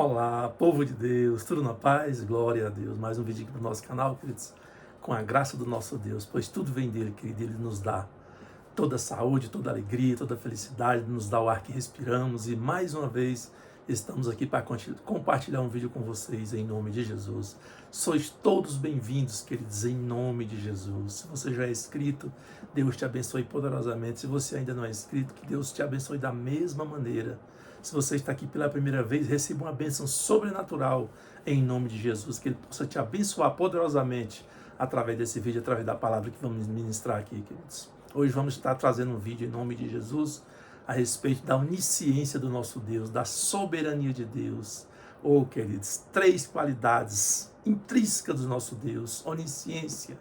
Olá, povo de Deus, tudo na paz? Glória a Deus. Mais um vídeo aqui para o nosso canal, queridos, com a graça do nosso Deus, pois tudo vem dele, querido. Ele nos dá toda a saúde, toda a alegria, toda a felicidade, nos dá o ar que respiramos e mais uma vez estamos aqui para compartilhar um vídeo com vocês em nome de Jesus. Sois todos bem-vindos, queridos, em nome de Jesus. Se você já é inscrito, Deus te abençoe poderosamente. Se você ainda não é inscrito, que Deus te abençoe da mesma maneira. Se você está aqui pela primeira vez, receba uma bênção sobrenatural em nome de Jesus, que Ele possa te abençoar poderosamente através desse vídeo, através da palavra que vamos ministrar aqui, queridos. Hoje vamos estar trazendo um vídeo em nome de Jesus a respeito da onisciência do nosso Deus, da soberania de Deus. Oh, queridos, 3 qualidades intrínsecas do nosso Deus: onisciência,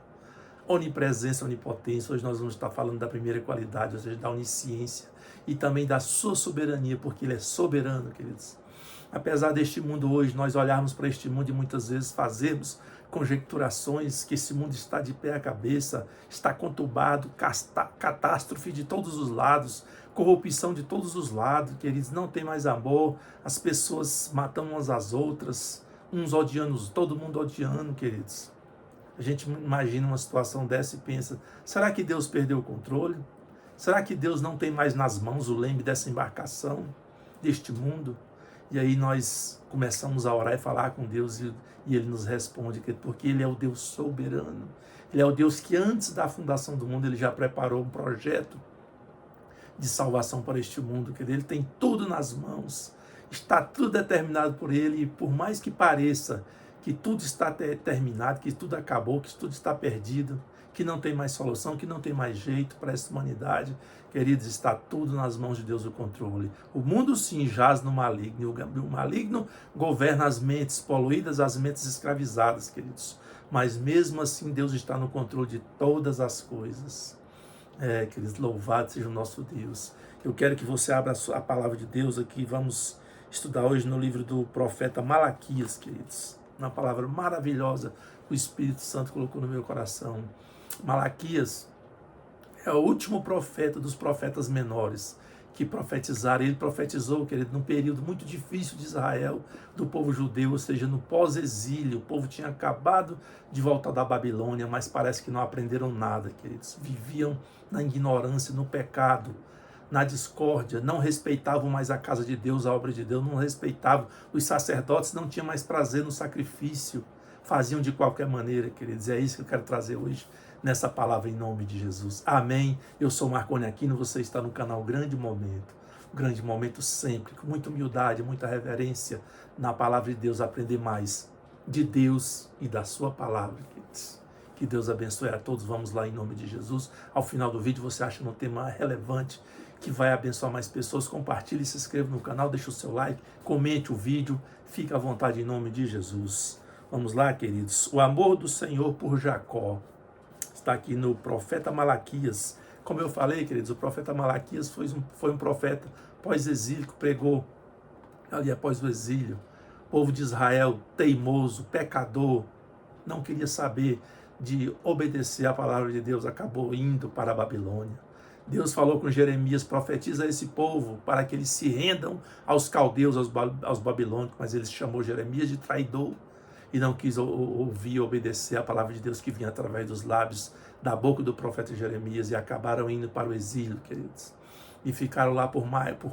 onipresença, onipotência. Hoje nós vamos estar falando da primeira qualidade, ou seja, da onisciência, e também da sua soberania, porque Ele é soberano, queridos. Apesar deste mundo hoje, nós olharmos para este mundo e muitas vezes fazermos conjecturações que esse mundo está de pé à cabeça, está conturbado, catástrofe de todos os lados, corrupção de todos os lados, queridos, não tem mais amor, as pessoas matando umas às outras, uns odiando, todo mundo odiando, queridos. A gente imagina uma situação dessa e pensa, será que Deus perdeu o controle? Será que Deus não tem mais nas mãos o leme dessa embarcação, deste mundo? E aí nós começamos a orar e falar com Deus e Ele nos responde, porque Ele é o Deus soberano. Ele é o Deus que antes da fundação do mundo, Ele já preparou um projeto de salvação para este mundo, que Ele tem tudo nas mãos, está tudo determinado por Ele, e por mais que pareça que tudo está terminado, que tudo acabou, que tudo está perdido, que não tem mais solução, que não tem mais jeito para essa humanidade, queridos, está tudo nas mãos de Deus o controle. O mundo sim jaz no maligno, o maligno governa as mentes poluídas, as mentes escravizadas, queridos, mas mesmo assim Deus está no controle de todas as coisas. Queridos, louvado seja o nosso Deus. Eu quero que você abra a palavra de Deus aqui, vamos estudar hoje no livro do profeta Malaquias, queridos, uma palavra maravilhosa que o Espírito Santo colocou no meu coração. Malaquias é o último profeta dos profetas menores que profetizaram. Ele profetizou, querido, num período muito difícil de Israel, do povo judeu, ou seja, no pós-exílio. O povo tinha acabado de voltar da Babilônia, mas parece que não aprenderam nada, queridos. Viviam na ignorância, no pecado, na discórdia, não respeitavam mais a casa de Deus, a obra de Deus, não respeitavam. Os sacerdotes não tinham mais prazer no sacrifício, faziam de qualquer maneira, queridos. É isso que eu quero trazer hoje nessa palavra em nome de Jesus. Amém. Eu sou Marconi Aquino, você está no canal Grande Momento. Grande Momento sempre, com muita humildade, muita reverência na palavra de Deus, aprender mais de Deus e da sua palavra, queridos. Que Deus abençoe a todos. Vamos lá em nome de Jesus. Ao final do vídeo você acha um tema relevante que vai abençoar mais pessoas, compartilhe, se inscreva no canal, deixe o seu like, comente o vídeo, fique à vontade em nome de Jesus. Vamos lá, queridos. O amor do Senhor por Jacó está aqui no profeta Malaquias. Como eu falei, queridos, o profeta Malaquias foi um profeta pós-exílio, que pregou ali após o exílio. O povo de Israel, teimoso, pecador, não queria saber de obedecer à palavra de Deus, acabou indo para a Babilônia. Deus falou com Jeremias, profetiza a esse povo para que eles se rendam aos caldeus, aos babilônicos, mas ele chamou Jeremias de traidor e não quis ouvir e obedecer a palavra de Deus que vinha através dos lábios da boca do profeta Jeremias, e acabaram indo para o exílio, queridos. E ficaram lá por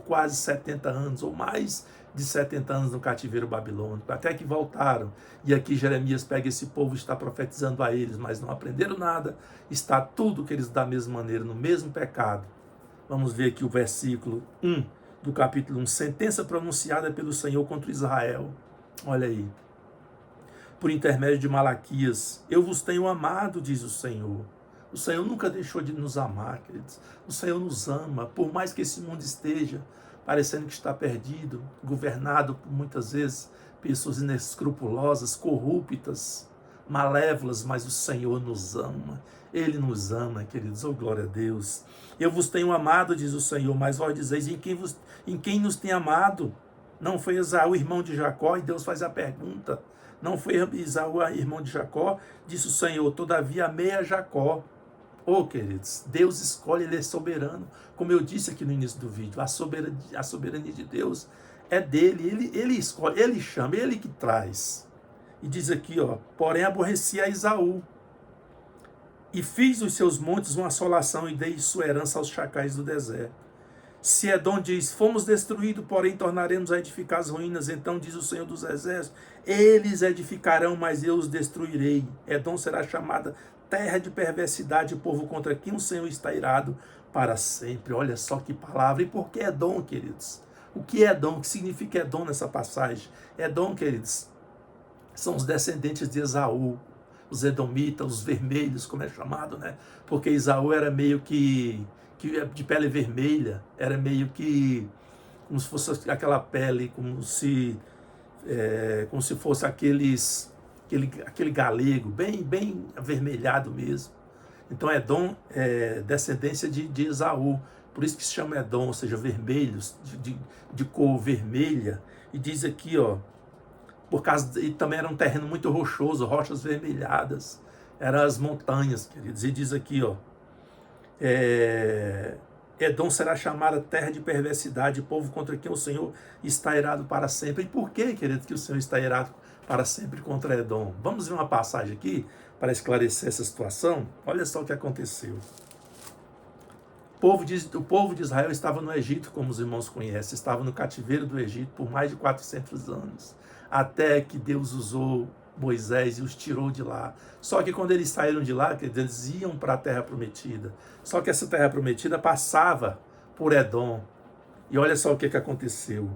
quase 70 anos, ou mais de 70 anos no cativeiro babilônico, até que voltaram. E aqui Jeremias pega esse povo e está profetizando a eles, mas não aprenderam nada, está tudo que eles da mesma maneira, no mesmo pecado. Vamos ver aqui o versículo 1 do capítulo 1, sentença pronunciada pelo Senhor contra Israel. Olha aí. Por intermédio de Malaquias, eu vos tenho amado, diz o Senhor. O Senhor nunca deixou de nos amar, queridos. O Senhor nos ama, por mais que esse mundo esteja parecendo que está perdido, governado por muitas vezes pessoas inescrupulosas, corruptas, malévolas, mas o Senhor nos ama. Ele nos ama, queridos. Oh, glória a Deus. Eu vos tenho amado, diz o Senhor, mas vós dizeis, em quem nos tem amado? Não foi Esaú, irmão de Jacó? E Deus faz a pergunta. Não foi Esaú, irmão de Jacó? Disse o Senhor, todavia amei a Jacó. Oh, queridos, Deus escolhe, Ele é soberano. Como eu disse aqui no início do vídeo, a soberania de Deus é dele, ele escolhe, ele chama, ele que traz. E diz aqui, ó, porém aborreci a Esaú, e fiz os seus montes uma assolação, e dei sua herança aos chacais do deserto. Se Edom diz, fomos destruídos, porém tornaremos a edificar as ruínas, então diz o Senhor dos Exércitos, eles edificarão, mas eu os destruirei. Edom será chamada terra de perversidade, povo contra quem o Senhor está irado para sempre. Olha só que palavra. E por que Edom, queridos? O que é Edom? O que significa Edom nessa passagem? Edom, queridos, são os descendentes de Esaú, os edomitas, os vermelhos, como é chamado, né? Porque Esaú era meio que de pele vermelha, era meio que como se fosse aquela pele, como se fosse aquele galego, bem avermelhado mesmo. Então Edom é descendência de Esaú, por isso que se chama Edom, ou seja, vermelhos, de cor vermelha. E diz aqui, ó, e também era um terreno muito rochoso, rochas vermelhadas, eram as montanhas, queridos. E diz aqui, ó, Edom será chamada terra de perversidade, povo contra quem o Senhor está irado para sempre. E por que, querido, que o Senhor está irado para sempre contra Edom? Vamos ver uma passagem aqui para esclarecer essa situação. Olha só o que aconteceu. O povo de Israel estava no Egito, como os irmãos conhecem, estava no cativeiro do Egito por mais de 400 anos, até que Deus usou Moisés e os tirou de lá. Só que quando eles saíram de lá, eles iam para a terra prometida. Só que essa terra prometida passava por Edom. E olha só o que aconteceu.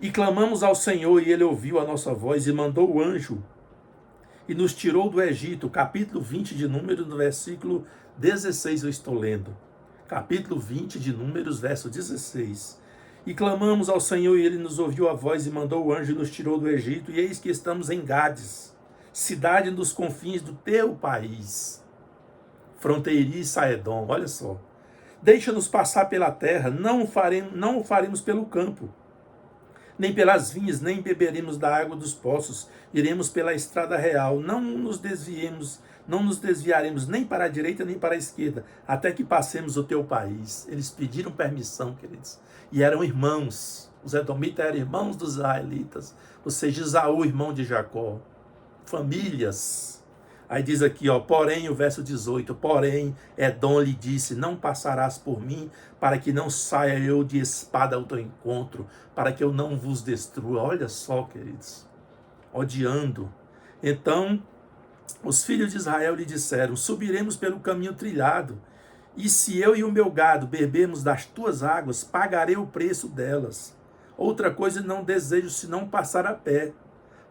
E clamamos ao Senhor, e ele ouviu a nossa voz e mandou o anjo e nos tirou do Egito. Capítulo 20 de Números, no versículo 16 eu estou lendo. Capítulo 20 de Números, verso 16. E clamamos ao Senhor, e ele nos ouviu a voz e mandou o anjo e nos tirou do Egito. E eis que estamos em Gades, cidade dos confins do teu país, fronteiriça a Edom. Olha só. Deixa-nos passar pela terra, não o faremos pelo campo, nem pelas vinhas, nem beberemos da água dos poços. Iremos pela estrada real, não nos desviaremos nem para a direita nem para a esquerda, até que passemos o teu país. Eles pediram permissão, queridos, e eram irmãos. Os edomitas eram irmãos dos israelitas, ou seja, Esaú, irmão de Jacó, famílias. Aí diz aqui, ó, porém, o verso 18, porém, Edom lhe disse, não passarás por mim, para que não saia eu de espada ao teu encontro, para que eu não vos destrua. Olha só, queridos, odiando. Então, os filhos de Israel lhe disseram, subiremos pelo caminho trilhado, e se eu e o meu gado bebermos das tuas águas, pagarei o preço delas. Outra coisa não desejo, senão passar a pé.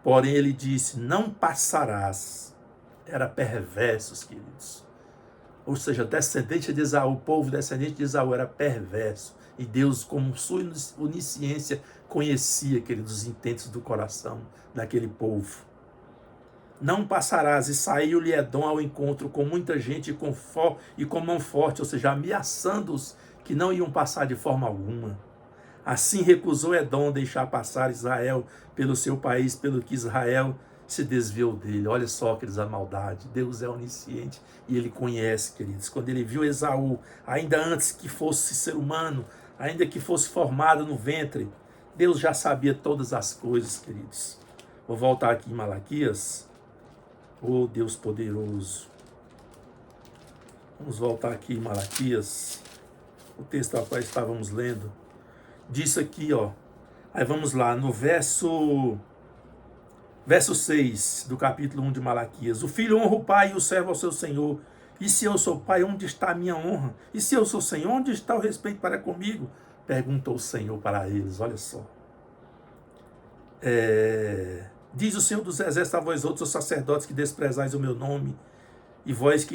Porém, ele disse, não passarás. Era perversos, queridos. Ou seja, descendente de Esaú, o povo descendente de Esaú era perverso. E Deus, como sua onisciência, conhecia, queridos, os intentos do coração daquele povo. Não passarás, e saiu-lhe Edom ao encontro com muita gente e com mão forte, ou seja, ameaçando-os que não iam passar de forma alguma. Assim recusou Edom deixar passar Israel pelo seu país, pelo que Israel se desviou dele. Olha só, queridos, a maldade. Deus é onisciente e ele conhece, queridos. Quando ele viu Esaú, ainda antes que fosse ser humano, ainda que fosse formado no ventre, Deus já sabia todas as coisas, queridos. Vou voltar aqui em Malaquias. Oh, Deus poderoso. Vamos voltar aqui em Malaquias. O texto ao qual estávamos lendo. Diz aqui, ó. Aí vamos lá, no verso 6 do capítulo 1 de Malaquias. O filho honra o pai e o servo ao seu senhor. E se eu sou pai, onde está a minha honra? E se eu sou senhor, onde está o respeito para comigo? Perguntou o Senhor para eles. Olha só. Diz o Senhor dos Exércitos a vós outros, os sacerdotes, que desprezais o meu nome, e vós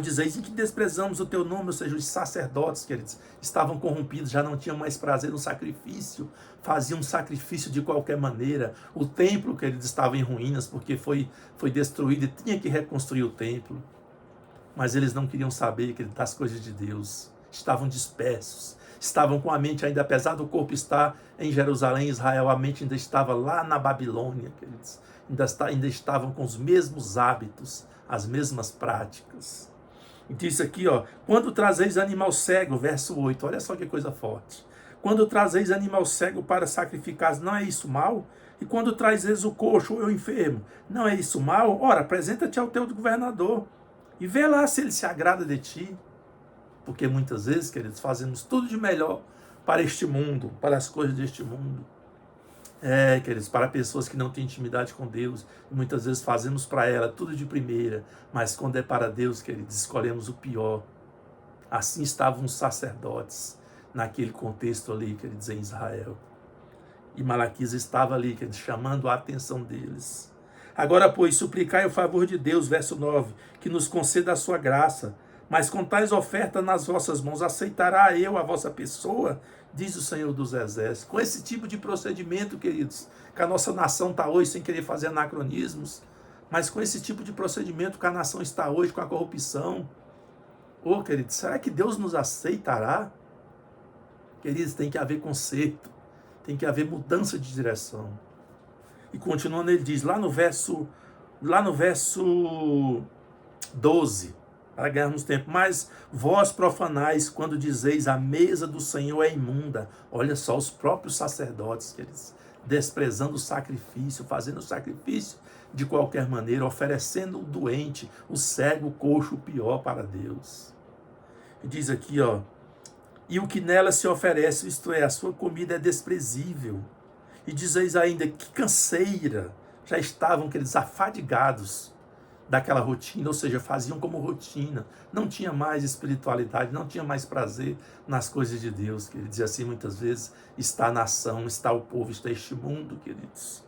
dizeis em que desprezamos o teu nome, ou seja, os sacerdotes, queridos, estavam corrompidos, já não tinham mais prazer no sacrifício, faziam sacrifício de qualquer maneira. O templo, queridos, estava em ruínas, porque foi destruído e tinha que reconstruir o templo. Mas eles não queriam saber, queridos, das coisas de Deus. Estavam dispersos, estavam com a mente ainda, apesar do corpo estar em Jerusalém, Israel, a mente ainda estava lá na Babilônia, queridos. Ainda estavam com os mesmos hábitos, as mesmas práticas. Diz aqui, ó, quando trazeis animal cego, verso 8, olha só que coisa forte. Quando trazeis animal cego para sacrificar, não é isso mal? E quando trazeis o coxo ou o enfermo, não é isso mal? Ora, apresenta-te ao teu governador e vê lá se ele se agrada de ti. Porque muitas vezes, queridos, fazemos tudo de melhor para este mundo, para as coisas deste mundo. Queridos, para pessoas que não têm intimidade com Deus, muitas vezes fazemos para ela tudo de primeira, mas quando é para Deus, queridos, escolhemos o pior. Assim estavam os sacerdotes naquele contexto ali, queridos, em Israel. E Malaquias estava ali, queridos, chamando a atenção deles. Agora, pois, suplicai o favor de Deus, verso 9, que nos conceda a sua graça, mas com tais ofertas nas vossas mãos, aceitará eu a vossa pessoa, diz o Senhor dos Exércitos. Com esse tipo de procedimento, queridos, que a nossa nação está hoje sem querer fazer anacronismos, mas com esse tipo de procedimento que a nação está hoje, com a corrupção, queridos, será que Deus nos aceitará? Queridos, tem que haver conserto, tem que haver mudança de direção. E continuando, ele diz, lá no verso 12, para ganharmos tempo, mas vós profanais quando dizeis a mesa do Senhor é imunda. Olha só, os próprios sacerdotes, queridos, desprezando o sacrifício, fazendo o sacrifício de qualquer maneira, oferecendo o doente, o cego, o coxo, o pior para Deus. E diz aqui, ó, e o que nela se oferece, isto é, a sua comida é desprezível. E dizeis ainda, que canseira, já estavam, aqueles afadigados daquela rotina, ou seja, faziam como rotina, não tinha mais espiritualidade, não tinha mais prazer nas coisas de Deus, queridos, e assim muitas vezes está a nação, está o povo, está este mundo, queridos.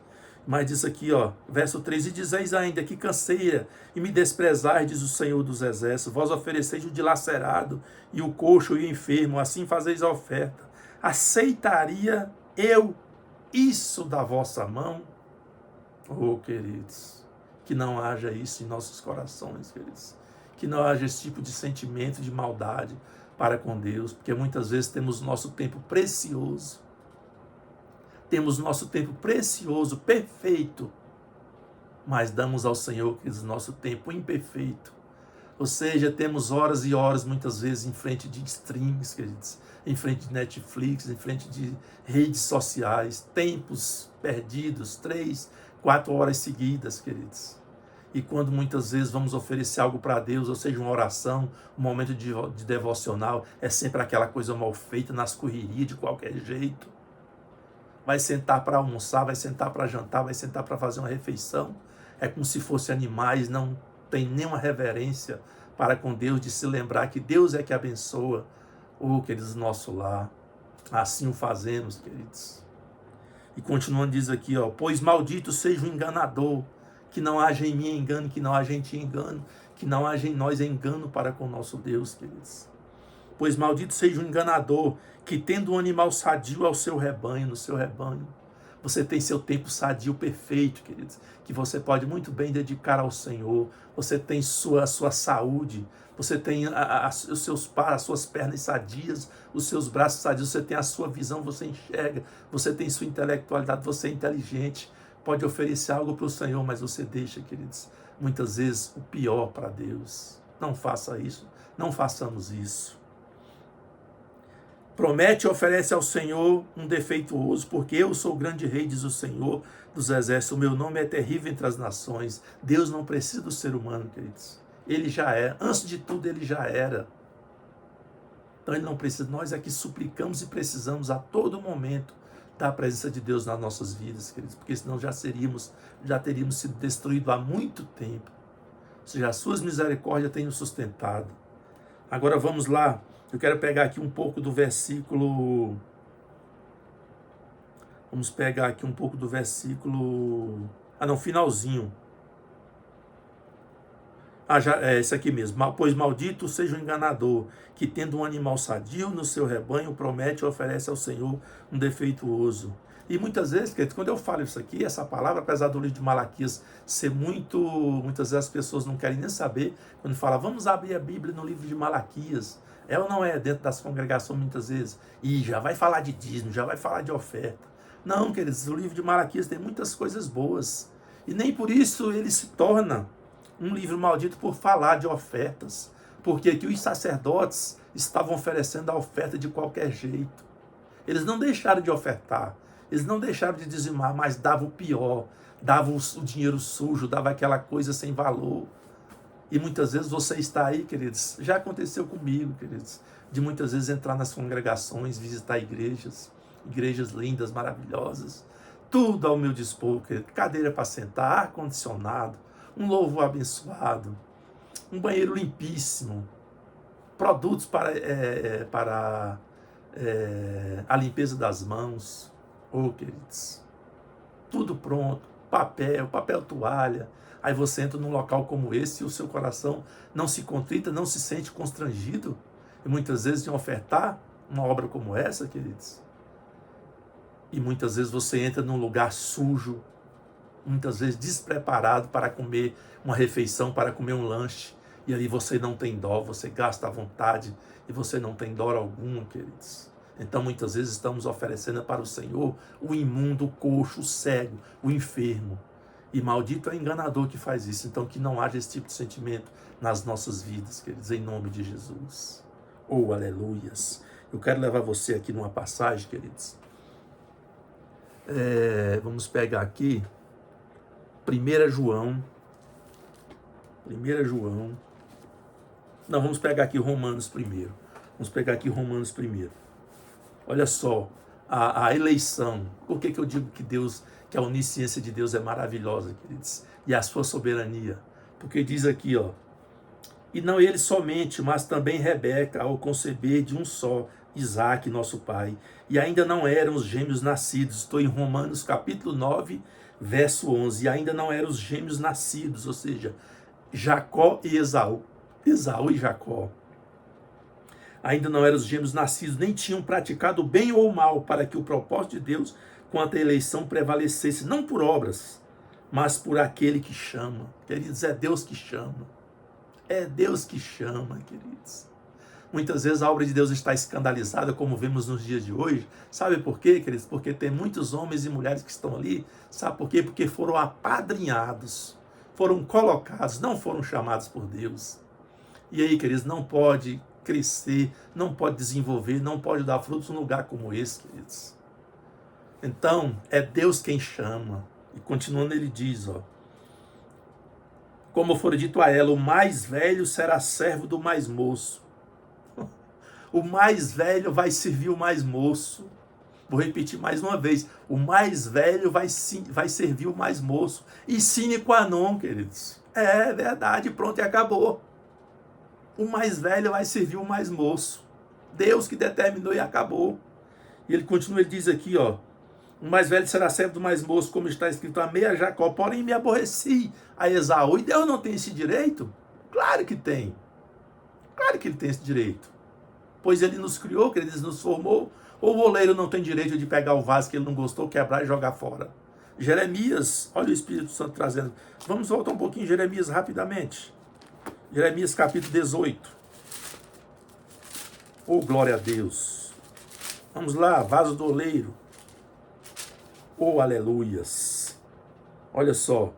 Mas diz aqui, ó, verso 3, e dizeis ainda, que canseira, e me desprezais, diz o Senhor dos Exércitos, vós ofereceis o dilacerado, e o coxo e o enfermo, assim fazeis a oferta. Aceitaria eu isso da vossa mão? Queridos, que não haja isso em nossos corações, queridos. Que não haja esse tipo de sentimento de maldade para com Deus, porque muitas vezes temos nosso tempo precioso, perfeito, mas damos ao Senhor, queridos, nosso tempo imperfeito. Ou seja, temos horas e horas, muitas vezes, em frente de streams, queridos, em frente de Netflix, em frente de redes sociais, tempos perdidos, 3, 4 horas seguidas, queridos. E quando muitas vezes vamos oferecer algo para Deus, ou seja, uma oração, um momento de devocional, é sempre aquela coisa mal feita, nas correrias, de qualquer jeito. Vai sentar para almoçar, vai sentar para jantar, vai sentar para fazer uma refeição. É como se fossem animais, não tem nenhuma reverência para com Deus, de se lembrar que Deus é que abençoa, queridos, nosso lar. Assim o fazemos, queridos. E continuando diz aqui, ó, pois maldito seja o enganador, que não haja em mim engano, que não haja em ti engano, que não haja em nós engano para com o nosso Deus, queridos. Pois maldito seja o enganador, que tendo um animal sadio ao seu rebanho, no seu rebanho, você tem seu tempo sadio perfeito, queridos, que você pode muito bem dedicar ao Senhor, você tem sua saúde, você tem as suas pernas sadias, os seus braços sadios, você tem a sua visão, você enxerga, você tem sua intelectualidade, você é inteligente, pode oferecer algo para o Senhor, mas você deixa, queridos, muitas vezes o pior para Deus. Não faça isso, não façamos isso. Promete e oferece ao Senhor um defeituoso, porque eu sou o grande rei, diz o Senhor dos Exércitos, o meu nome é terrível entre as nações. Deus não precisa do ser humano, queridos. Ele já é, antes de tudo ele já era. Então ele não precisa, nós é que suplicamos e precisamos a todo momento da presença de Deus nas nossas vidas, queridos, porque senão já teríamos sido destruídos há muito tempo. Ou seja, as suas misericórdias têm nos sustentado. Agora vamos lá, eu quero pegar aqui um pouco do versículo, finalzinho. Já é esse aqui mesmo. Pois maldito seja o enganador, que tendo um animal sadio no seu rebanho, promete e oferece ao Senhor um defeituoso. E muitas vezes, quando eu falo isso aqui, essa palavra, apesar do livro de Malaquias ser muitas vezes as pessoas não querem nem saber, quando fala, vamos abrir a Bíblia no livro de Malaquias, é ou não é dentro das congregações muitas vezes? E já vai falar de dízimo, já vai falar de oferta. Não, queridos, o livro de Malaquias tem muitas coisas boas. E nem por isso ele se torna um livro maldito por falar de ofertas, Porque aqui os sacerdotes estavam oferecendo a oferta de qualquer jeito. Eles não deixaram de ofertar, eles não deixaram de dizimar, mas davam o pior, davam o dinheiro sujo, dava aquela coisa sem valor. E muitas vezes você está aí, queridos, já aconteceu comigo, queridos, de muitas vezes entrar nas congregações, visitar igrejas lindas, maravilhosas, tudo ao meu dispor, querido, cadeira para sentar, ar-condicionado, um louvor abençoado, um banheiro limpíssimo, produtos para a limpeza das mãos, queridos, tudo pronto, papel toalha. Aí você entra num local como esse e o seu coração não se contrita, não se sente constrangido, e muitas vezes de ofertar uma obra como essa, queridos. E muitas vezes você entra num lugar sujo, muitas vezes despreparado para comer uma refeição, para comer um lanche, e ali você não tem dó, você gasta à vontade e você não tem dó alguma, queridos. Então muitas vezes estamos oferecendo para o Senhor o imundo, o coxo, o cego, o enfermo. E maldito é o enganador que faz isso. Então que não haja esse tipo de sentimento nas nossas vidas, queridos, em nome de Jesus. Aleluias. Eu quero levar você aqui numa passagem, queridos. Vamos pegar aqui 1 João. Não, vamos pegar aqui Romanos primeiro. Olha só, a eleição. Por que eu digo que a onisciência de Deus é maravilhosa, queridos? E a sua soberania. Porque diz aqui, e não ele somente, mas também Rebeca, ao conceber de um só, Isaque, nosso pai, e ainda não eram os gêmeos nascidos. Estou em Romanos capítulo 9, verso 11. E ainda não eram os gêmeos nascidos, ou seja, Jacó e Esaú e Jacó. Ainda não eram os gêmeos nascidos, nem tinham praticado bem ou mal, para que o propósito de Deus quanto à eleição prevalecesse, não por obras, mas por aquele que chama. Queridos, é Deus que chama. É Deus que chama, queridos. Muitas vezes a obra de Deus está escandalizada, como vemos nos dias de hoje. Sabe por quê, queridos? Porque tem muitos homens e mulheres que estão ali. Sabe por quê? Porque foram apadrinhados, foram colocados, não foram chamados por Deus. E aí, queridos, não pode crescer, não pode desenvolver, não pode dar frutos num lugar como esse, queridos. Então, é Deus quem chama. E continuando, ele diz, como for dito a ela, o mais velho será servo do mais moço. O mais velho vai servir o mais moço. Vou repetir mais uma vez. O mais velho vai servir o mais moço. E sine qua non, queridos. É verdade, pronto, e acabou. O mais velho vai servir o mais moço. Deus que determinou e acabou. E ele continua, ele diz aqui, o mais velho será servo do mais moço, como está escrito, amei a Jacó, porém me aborreci a Esaú. E Deus não tem esse direito? Claro que tem. Claro que ele tem esse direito. Pois ele nos criou, que ele nos formou. Ou o oleiro não tem direito de pegar o vaso que ele não gostou, quebrar e jogar fora? Jeremias, olha o Espírito Santo trazendo. Vamos voltar um pouquinho em Jeremias rapidamente. Jeremias capítulo 18. Glória a Deus. Vamos lá, vaso do oleiro. Aleluias. Olha só.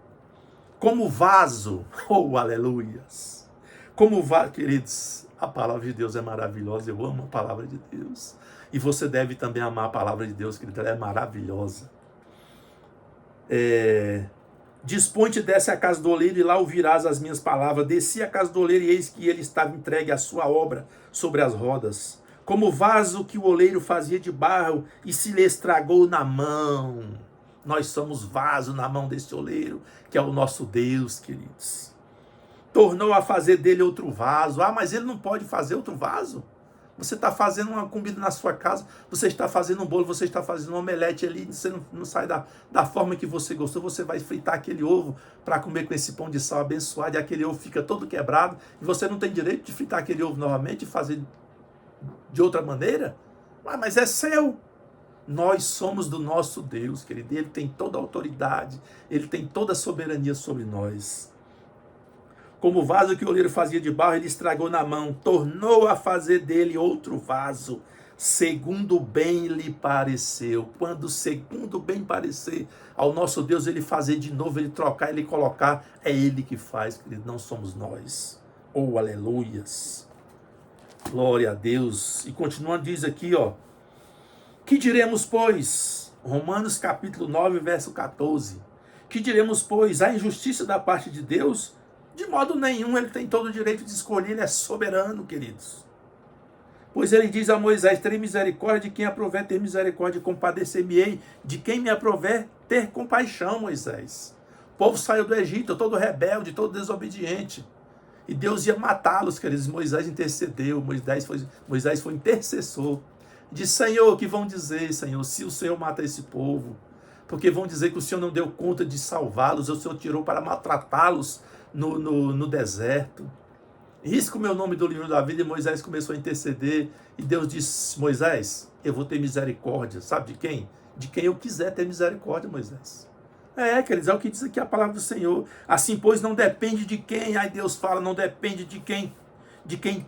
Como vaso, aleluias. Como vaso, queridos. A palavra de Deus é maravilhosa, eu amo a palavra de Deus. E você deve também amar a palavra de Deus, querido, ela é maravilhosa. Dispõe-te, desce à casa do oleiro e lá ouvirás as minhas palavras. Desci à casa do oleiro e eis que ele estava entregue à sua obra sobre as rodas. Como vaso que o oleiro fazia de barro e se lhe estragou na mão. Nós somos vaso na mão desse oleiro, que é o nosso Deus, queridos. Tornou a fazer dele outro vaso. Mas ele não pode fazer outro vaso? Você está fazendo uma comida na sua casa, você está fazendo um bolo, você está fazendo um omelete ali, você não sai da forma que você gostou, você vai fritar aquele ovo para comer com esse pão de sal abençoado, e aquele ovo fica todo quebrado, e você não tem direito de fritar aquele ovo novamente e fazer de outra maneira? Mas é seu. Nós somos do nosso Deus, querido. Ele tem toda a autoridade, ele tem toda a soberania sobre nós. Como o vaso que o oleiro fazia de barro, ele estragou na mão, tornou a fazer dele outro vaso, segundo bem lhe pareceu. Quando segundo bem parecer ao nosso Deus, ele fazer de novo, ele trocar, ele colocar, é ele que faz, querido, não somos nós. Oh, aleluias. Glória a Deus. E continuando, diz aqui, ó. Que diremos, pois? Romanos capítulo 9, verso 14. Que diremos, pois? A injustiça da parte de Deus? De modo nenhum, ele tem todo o direito de escolher, ele é soberano, queridos. Pois ele diz a Moisés: terei misericórdia de quem aprover ter misericórdia, compadecer-me-ei de quem me aprover ter compaixão, Moisés. O povo saiu do Egito, todo rebelde, todo desobediente. E Deus ia matá-los, queridos. Moisés intercedeu, Moisés foi intercessor. Diz: Senhor, o que vão dizer, Senhor, se o Senhor mata esse povo? Porque vão dizer que o Senhor não deu conta de salvá-los, o Senhor tirou para maltratá-los no deserto. Risca o meu nome do livro da vida. E Moisés começou a interceder. E Deus disse: Moisés, eu vou ter misericórdia. Sabe de quem? De quem eu quiser ter misericórdia, Moisés. Queridos, é o que diz aqui a palavra do Senhor. Assim, pois, não depende de quem. Aí Deus fala, não depende de quem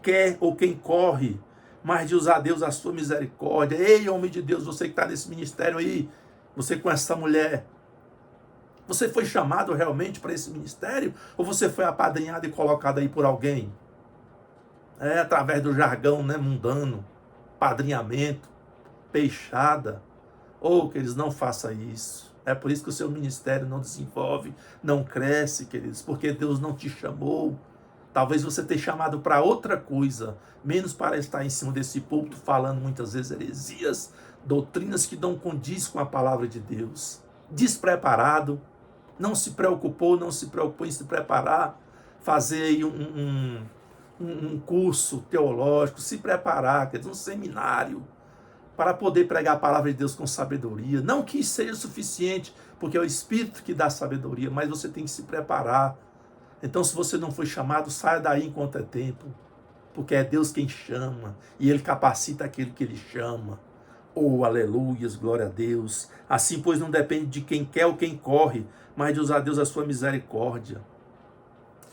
quer ou quem corre, mas de usar Deus a sua misericórdia. Ei, homem de Deus, você que está nesse ministério aí, você com essa mulher, você foi chamado realmente para esse ministério? Ou você foi apadrinhado e colocado aí por alguém? Através do jargão, né, mundano, padrinhamento, peixada. Queridos, não faça isso. É por isso que o seu ministério não desenvolve, não cresce, queridos, porque Deus não te chamou. Talvez você tenha chamado para outra coisa, menos para estar em cima desse púlpito falando muitas vezes heresias, doutrinas que não condiz com a palavra de Deus. Despreparado, não se preocupou em se preparar, fazer aí um curso teológico, se preparar, quer dizer, um seminário, para poder pregar a palavra de Deus com sabedoria. Não que isso seja suficiente, porque é o Espírito que dá sabedoria, mas você tem que se preparar. Então, se você não foi chamado, saia daí enquanto é tempo, porque é Deus quem chama, e Ele capacita aquele que Ele chama. Oh, aleluias, glória a Deus. Assim, pois, não depende de quem quer ou quem corre, mas de usar Deus a sua misericórdia.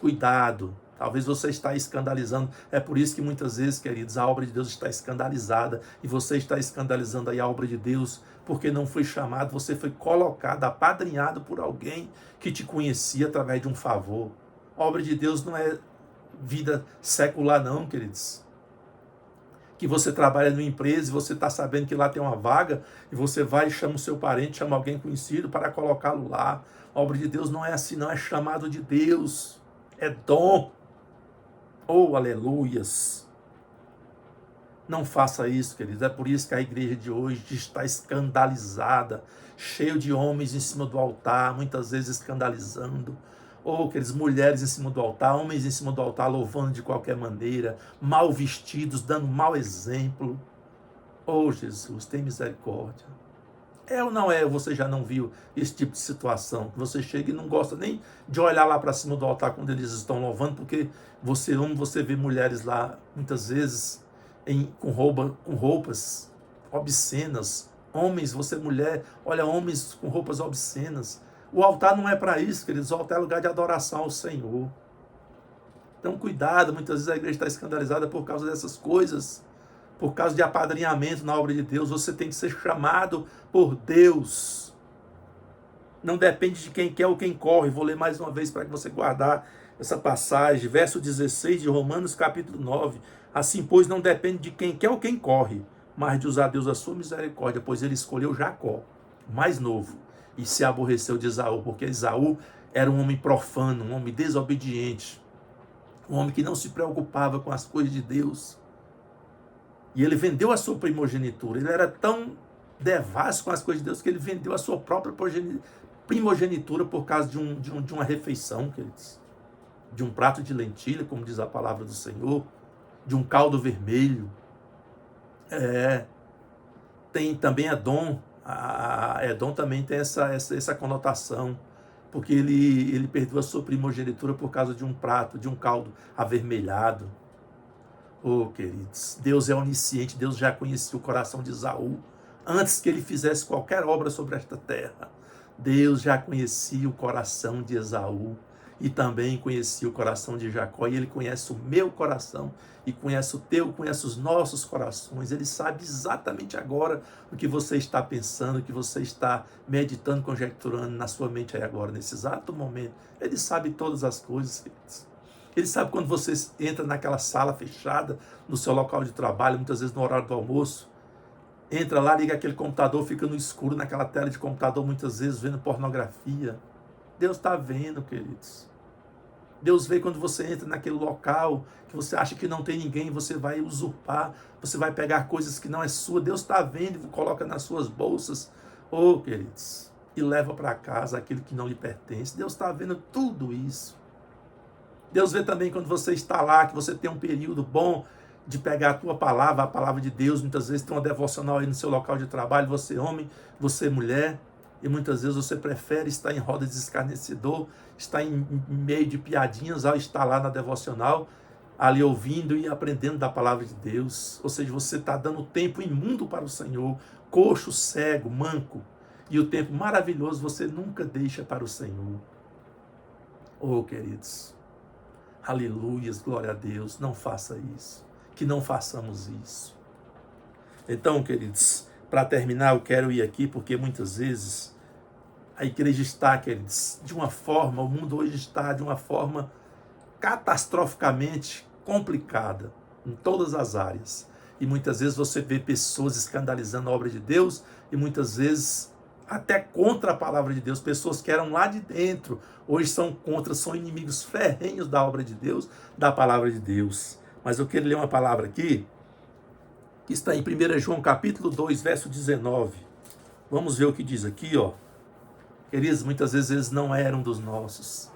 Cuidado. Talvez você está escandalizando. É por isso que muitas vezes, queridos, a obra de Deus está escandalizada. E você está escandalizando aí a obra de Deus porque não foi chamado, você foi colocado, apadrinhado por alguém que te conhecia através de um favor. A obra de Deus não é vida secular não, queridos. Que você trabalha numa empresa e você está sabendo que lá tem uma vaga e você vai e chama o seu parente, chama alguém conhecido para colocá-lo lá. A obra de Deus não é assim, não é chamado de Deus. É dom. Oh, aleluias. Não faça isso, queridos. É por isso que a igreja de hoje está escandalizada, cheio de homens em cima do altar, muitas vezes escandalizando. Queridos, mulheres em cima do altar, homens em cima do altar, louvando de qualquer maneira, mal vestidos, dando mau exemplo. Jesus, tem misericórdia. Ou não é? Você já não viu esse tipo de situação? Você chega e não gosta nem de olhar lá para cima do altar quando eles estão louvando, porque você vê mulheres lá, muitas vezes, com roupas obscenas. Homens, você mulher, olha homens com roupas obscenas. O altar não é para isso, queridos. O altar é lugar de adoração ao Senhor. Então, cuidado. Muitas vezes a igreja está escandalizada por causa dessas coisas. Por causa de apadrinhamento na obra de Deus. Você tem que ser chamado por Deus. Não depende de quem quer ou quem corre. Vou ler mais uma vez para que você guardar essa passagem. Verso 16 de Romanos capítulo 9. Assim, pois, não depende de quem quer ou quem corre, mas de usar Deus a sua misericórdia, pois ele escolheu Jacó, mais novo, e se aborreceu de Esaú, porque Esaú era um homem profano, um homem desobediente, um homem que não se preocupava com as coisas de Deus. E ele vendeu a sua primogenitura. Ele era tão devasso com as coisas de Deus que ele vendeu a sua própria primogenitura por causa de uma refeição, queridos. De um prato de lentilha, como diz a palavra do Senhor, de um caldo vermelho. Tem também Edom. Edom também tem essa conotação, porque ele perdeu a sua primogenitura por causa de um prato, de um caldo avermelhado. Queridos, Deus é onisciente, Deus já conhecia o coração de Esaú, antes que ele fizesse qualquer obra sobre esta terra. Deus já conhecia o coração de Esaú, e também conhecia o coração de Jacó, e ele conhece o meu coração, e conhece o teu, conhece os nossos corações. Ele sabe exatamente agora o que você está pensando, o que você está meditando, conjecturando na sua mente aí agora, nesse exato momento. Ele sabe todas as coisas, queridos. Ele sabe quando você entra naquela sala fechada, no seu local de trabalho, muitas vezes no horário do almoço, entra lá, liga aquele computador, fica no escuro, naquela tela de computador, muitas vezes vendo pornografia. Deus está vendo, queridos. Deus vê quando você entra naquele local, que você acha que não tem ninguém, você vai usurpar, você vai pegar coisas que não é sua. Deus está vendo e coloca nas suas bolsas. Oh, queridos, e leva para casa aquilo que não lhe pertence. Deus está vendo tudo isso. Deus vê também quando você está lá, que você tem um período bom de pegar a tua palavra, a palavra de Deus. Muitas vezes tem uma devocional aí no seu local de trabalho, você homem, você mulher, e muitas vezes você prefere estar em roda de escarnecedor, estar em meio de piadinhas, ao estar lá na devocional, ali ouvindo e aprendendo da palavra de Deus. Ou seja, você está dando tempo imundo para o Senhor, coxo, cego, manco, e o tempo maravilhoso você nunca deixa para o Senhor. Oh, queridos, aleluias, glória a Deus, não faça isso, que não façamos isso. Então, queridos, para terminar, eu quero ir aqui, porque muitas vezes a igreja está, queridos, de uma forma, o mundo hoje está de uma forma catastroficamente complicada, em todas as áreas. E muitas vezes você vê pessoas escandalizando a obra de Deus, e muitas vezes até contra a palavra de Deus, pessoas que eram lá de dentro, hoje são contra, são inimigos ferrenhos da obra de Deus, da palavra de Deus. Mas eu quero ler uma palavra aqui, que está em 1 João capítulo 2, verso 19. Vamos ver o que diz aqui, ó. Queridos, muitas vezes eles não eram dos nossos.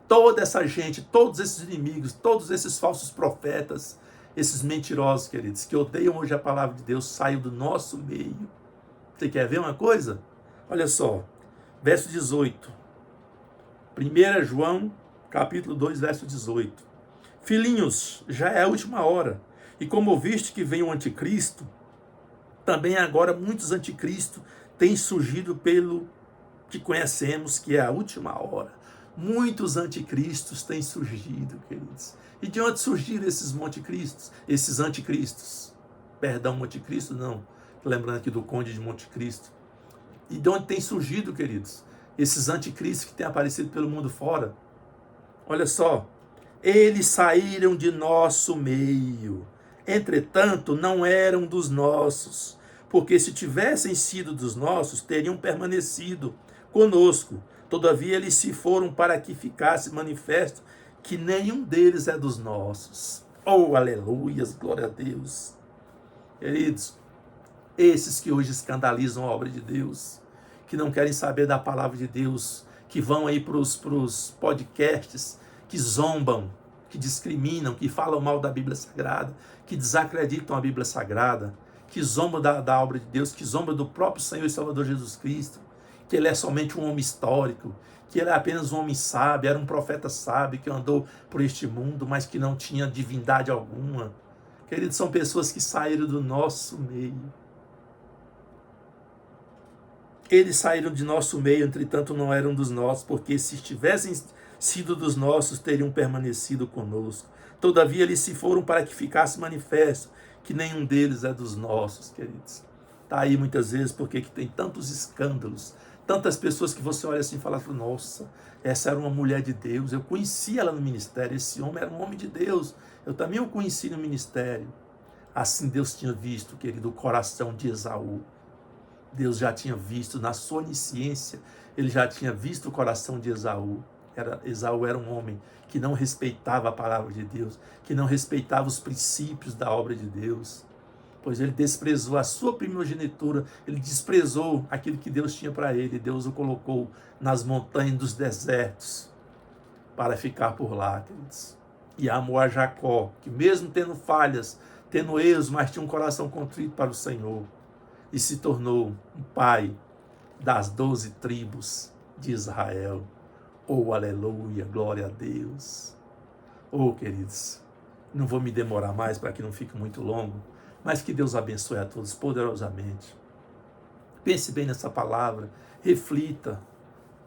Toda essa gente, todos esses inimigos, todos esses falsos profetas, esses mentirosos, queridos, que odeiam hoje a palavra de Deus, saiu do nosso meio. Você quer ver uma coisa? Olha só, verso 18. 1 João, capítulo 2, verso 18. Filhinhos, já é a última hora. E como ouviste que vem o anticristo, também agora muitos anticristos têm surgido pelo que conhecemos, que é a última hora. Muitos anticristos têm surgido, queridos. E de onde surgiram esses anticristos? Esses anticristos. Perdão, anticristo não. Lembrando aqui do Conde de Monte Cristo. E de onde tem surgido, queridos? Esses anticristos que têm aparecido pelo mundo fora. Olha só. Eles saíram de nosso meio. Entretanto, não eram dos nossos. Porque se tivessem sido dos nossos, teriam permanecido conosco. Todavia, eles se foram para que ficasse manifesto que nenhum deles é dos nossos. Oh, aleluias, glória a Deus. Queridos, esses que hoje escandalizam a obra de Deus, que não querem saber da palavra de Deus, que vão aí para os podcasts, que zombam, que discriminam, que falam mal da Bíblia Sagrada, que desacreditam a Bíblia Sagrada, que zombam da obra de Deus, que zombam do próprio Senhor e Salvador Jesus Cristo, que ele é somente um homem histórico, que ele é apenas um homem sábio, era um profeta sábio que andou por este mundo, mas que não tinha divindade alguma. Queridos, são pessoas que saíram do nosso meio. Eles saíram de nosso meio, entretanto não eram dos nossos, porque se tivessem sido dos nossos, teriam permanecido conosco. Todavia eles se foram para que ficasse manifesto que nenhum deles é dos nossos, queridos. Está aí muitas vezes porque que tem tantos escândalos, tantas pessoas que você olha assim e fala, nossa, essa era uma mulher de Deus, eu conheci ela no ministério, esse homem era um homem de Deus, eu também o conheci no ministério. Assim Deus tinha visto, querido, o coração de Esaú. Deus já tinha visto, na sua onisciência, ele já tinha visto o coração de Esaú. Esaú era um homem que não respeitava a palavra de Deus, que não respeitava os princípios da obra de Deus, pois ele desprezou a sua primogenitura, ele desprezou aquilo que Deus tinha para ele. Deus o colocou nas montanhas dos desertos para ficar por lá, queridos. E amou a Jacó, que mesmo tendo falhas, tendo erros, mas tinha um coração contrito para o Senhor. E se tornou um pai das 12 tribos de Israel. Oh, aleluia, glória a Deus. Oh, queridos, não vou me demorar mais para que não fique muito longo, mas que Deus abençoe a todos poderosamente. Pense bem nessa palavra, reflita,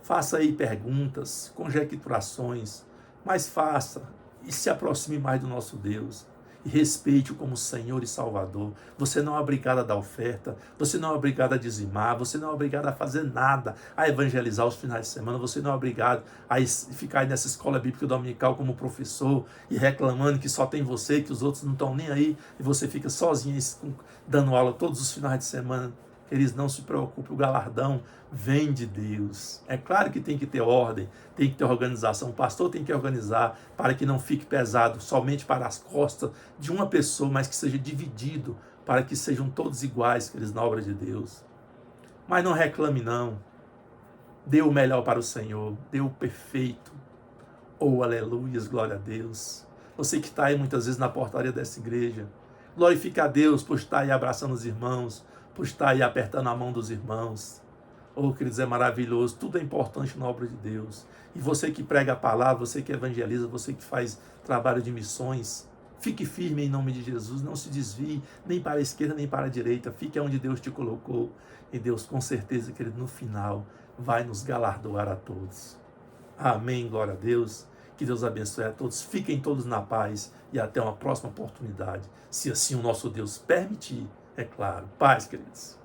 faça aí perguntas, conjecturações, mas faça e se aproxime mais do nosso Deus. e respeite-o como Senhor e Salvador. Você não é obrigado a dar oferta, você não é obrigado a dizimar, você não é obrigado a fazer nada, a evangelizar os finais de semana, você não é obrigado a ficar nessa escola bíblica dominical como professor e reclamando que só tem você, que os outros não estão nem aí e você fica sozinho dando aula todos os finais de semana. Eles não se preocupem, o galardão vem de Deus. É claro que tem que ter ordem, tem que ter organização. O pastor tem que organizar para que não fique pesado somente para as costas de uma pessoa, mas que seja dividido para que sejam todos iguais, queridos, na obra de Deus. Mas não reclame não. Dê o melhor para o Senhor, dê o perfeito. Oh, aleluias, glória a Deus. Você que está aí muitas vezes na portaria dessa igreja, glorifica a Deus por estar aí abraçando os irmãos, por estar aí apertando a mão dos irmãos. Oh, queridos, é maravilhoso, tudo é importante na obra de Deus. E você que prega a palavra, você que evangeliza, você que faz trabalho de missões, fique firme em nome de Jesus, não se desvie nem para a esquerda nem para a direita, fique onde Deus te colocou. E Deus, com certeza, querido, no final, vai nos galardoar a todos. Amém, glória a Deus. Que Deus abençoe a todos. Fiquem todos na paz e até uma próxima oportunidade. Se assim o nosso Deus permitir, é claro. Paz, queridos.